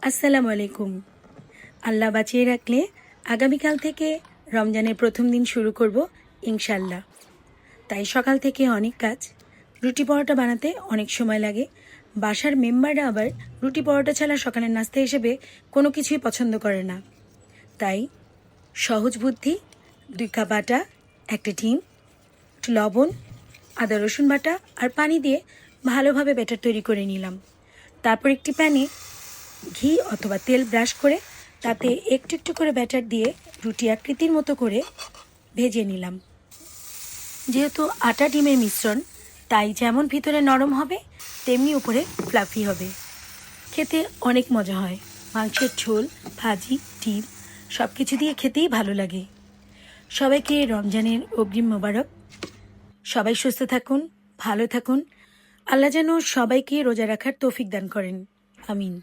আসসালামু আলাইকুম। আল্লাহ বাঁচিয়ে রাখলে আগামীকাল থেকে রমজানের প্রথম দিন শুরু করব ইনশাল্লাহ। তাই সকাল থেকে অনেক কাজ। রুটি পরোটা বানাতে অনেক সময় লাগে। বাসার মেম্বাররা আবার রুটি পরোটা ছাড়া সকালের নাস্তা হিসেবে কোনো কিছুই পছন্দ করে না। তাই সহজ বুদ্ধি 2 কাপ আটা, একটা ডিম, একটু লবণ, আদা রসুন বাটা আর পানি দিয়ে ভালোভাবে ব্যাটার তৈরি করে নিলাম। তারপর একটি প্যানে ঘি অথবা তেল ব্রাশ করে তাতে একটু একটু করে ব্যাটার দিয়ে রুটি আকৃতির মতো করে ভেজে নিলাম। যেহেতু আটা ডিমের মিশ্রণ, তাই যেমন ভিতরে নরম হবে তেমনি উপরে ফ্লাফি হবে। খেতে অনেক মজা হয়। মাংসের ঝোল, ভাজি, ডিম সব কিছু দিয়ে খেতেই ভালো লাগে। সবাইকে রমজানের অগ্রিম মোবারক। সবাই সুস্থ থাকুন, ভালো থাকুন। আল্লাহ যেন সবাইকে রোজা রাখার তৌফিক দান করেন। আমিন।